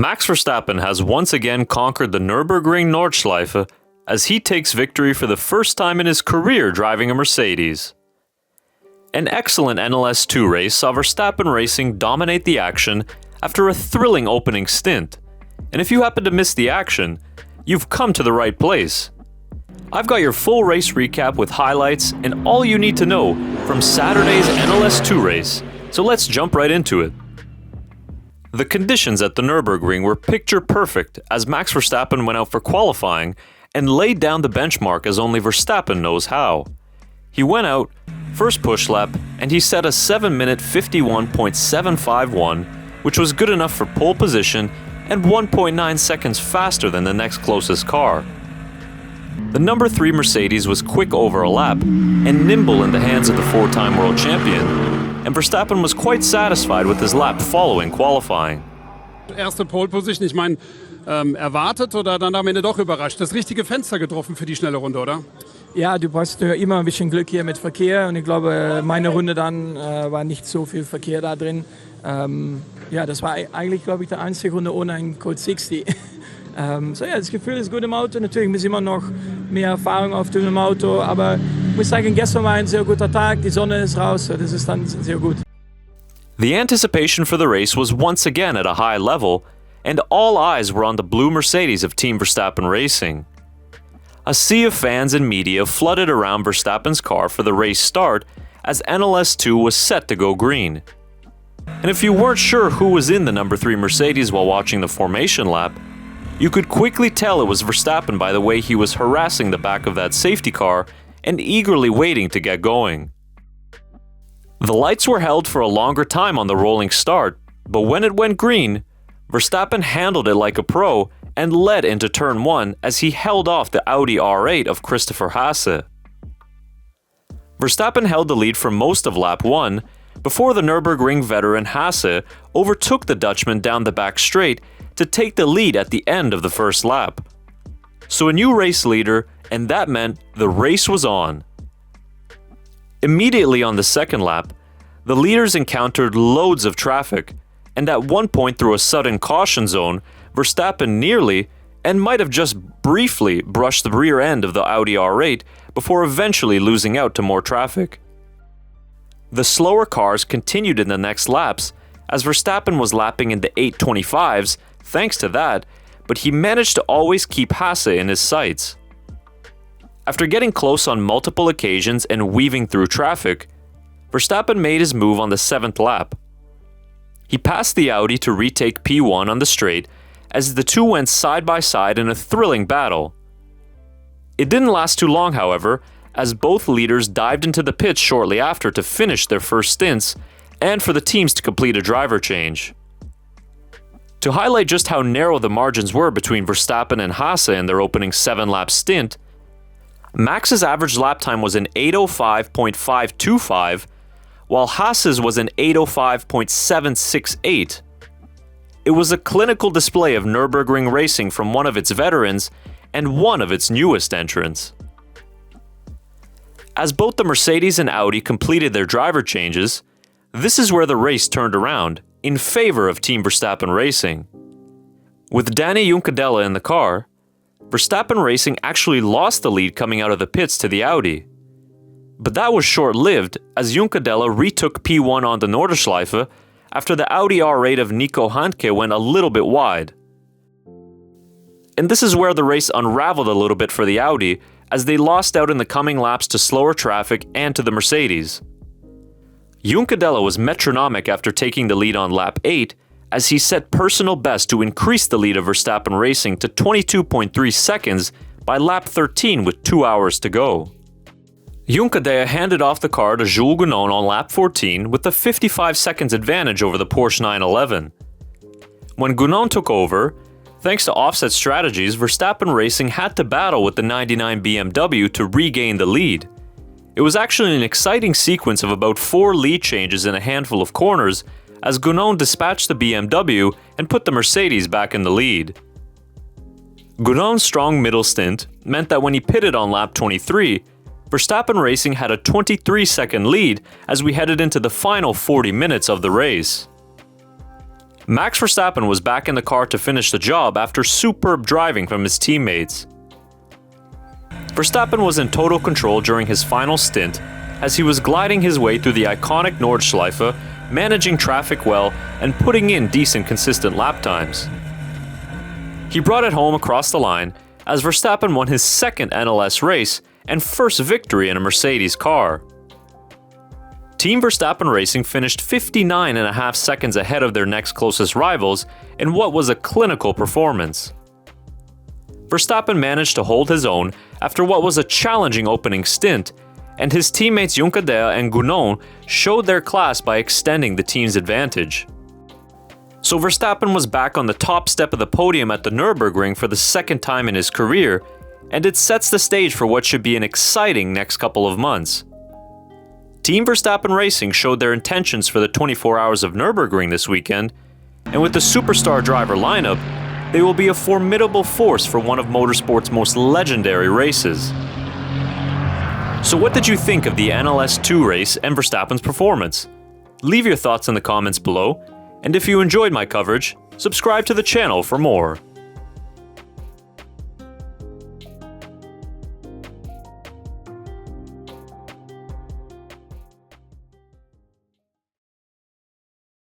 Max Verstappen has once again conquered the Nürburgring Nordschleife as he takes victory for the first time in his career driving a Mercedes. An excellent NLS 2 race saw Verstappen Racing dominate the action after a thrilling opening stint. And if you happen to miss the action, you've come to the right place. I've got your full race recap with highlights and all you need to know from Saturday's NLS 2 race, so let's jump right into it. The conditions at the Nürburgring were picture perfect as Max Verstappen went out for qualifying and laid down the benchmark as only Verstappen knows how. He went out, first push lap, and he set a 7-minute 51.751, which was good enough for pole position and 1.9 seconds faster than the next closest car. The number 3 Mercedes was quick over a lap and nimble in the hands of the 4-time world champion, and Verstappen was quite satisfied with his lap following qualifying. Erste Pole Position, ich meine, erwartet oder dann am Ende doch überrascht? Das richtige Fenster getroffen für die schnelle Runde, oder? Ja, du brauchst immer ein bisschen Glück hier mit Verkehr und ich glaube, meine Runde dann war nicht so viel Verkehr da drin. Ja, das war eigentlich, glaube ich, die einzige Runde ohne einen Code 60. So ja, das Gefühl ist gut im Auto. Natürlich muss immer noch mehr Erfahrung auftun im Auto, aber ich muss sagen, gestern war ein sehr guter Tag, die Sonne ist raus, so das ist dann sehr gut. The anticipation for the race was once again at a high level, and all eyes were on the blue Mercedes of Team Verstappen Racing. A sea of fans and media flooded around Verstappen's car for the race start as NLS 2 was set to go green. And if you weren't sure who was in the number 3 Mercedes while watching the formation lap, you could quickly tell it was Verstappen by the way he was harassing the back of that safety car and eagerly waiting to get going. The lights were held for a longer time on the rolling start, but when it went green, Verstappen handled it like a pro and led into turn 1 as he held off the Audi R8 of Christopher Haase. Verstappen held the lead for most of lap 1 before the Nürburgring veteran Haase overtook the Dutchman down the back straight to take the lead at the end of the first lap. So a new race leader, and that meant the race was on. Immediately on the second lap, the leaders encountered loads of traffic, and at one point through a sudden caution zone, Verstappen nearly, and might have just briefly, brushed the rear end of the Audi R8 before eventually losing out to more traffic. The slower cars continued in the next laps, as Verstappen was lapping in the 8.25s, thanks to that, but he managed to always keep Haase in his sights. After getting close on multiple occasions and weaving through traffic, Verstappen made his move on the 7th lap. He passed the Audi to retake P1 on the straight as the two went side by side in a thrilling battle. It didn't last too long, however, as both leaders dived into the pits shortly after to finish their first stints and for the teams to complete a driver change. To highlight just how narrow the margins were between Verstappen and Haase in their opening 7-lap stint, Max's average lap time was an 8:05.525, while Haase's was an 8:05.768. It was a clinical display of Nürburgring racing from one of its veterans and one of its newest entrants. As both the Mercedes and Audi completed their driver changes, this is where the race turned around, in favor of Team Verstappen Racing. With Danny Juncadella in the car, Verstappen Racing actually lost the lead coming out of the pits to the Audi. But that was short-lived as Juncadella retook P1 on the Nordschleife after the Audi R8 of Nico Handke went a little bit wide. And this is where the race unraveled a little bit for the Audi as they lost out in the coming laps to slower traffic and to the Mercedes. Juncadella was metronomic after taking the lead on lap 8 as he set personal best to increase the lead of Verstappen Racing to 22.3 seconds by lap 13 with 2 hours to go. Juncadella handed off the car to Jules Gounon on lap 14 with a 55 seconds advantage over the Porsche 911. When Gounon took over, thanks to offset strategies, Verstappen Racing had to battle with the 99 BMW to regain the lead. It was actually an exciting sequence of about 4 lead changes in a handful of corners as Gounon dispatched the BMW and put the Mercedes back in the lead. Gounon's strong middle stint meant that when he pitted on lap 23, Verstappen Racing had a 23-second lead as we headed into the final 40 minutes of the race. Max Verstappen was back in the car to finish the job after superb driving from his teammates. Verstappen was in total control during his final stint as he was gliding his way through the iconic Nordschleife, managing traffic well and putting in decent consistent lap times. He brought it home across the line as Verstappen won his second NLS race and first victory in a Mercedes car. Team Verstappen Racing finished 59.5 seconds ahead of their next closest rivals in what was a clinical performance. Verstappen managed to hold his own after what was a challenging opening stint, and his teammates Juncadella and Gounon showed their class by extending the team's advantage. So Verstappen was back on the top step of the podium at the Nürburgring for the second time in his career, and it sets the stage for what should be an exciting next couple of months. Team Verstappen Racing showed their intentions for the 24 hours of Nürburgring this weekend, and with the superstar driver lineup, they will be a formidable force for one of motorsport's most legendary races. So what did you think of the NLS 2 race and Verstappen's performance? Leave your thoughts in the comments below, and if you enjoyed my coverage, subscribe to the channel for more.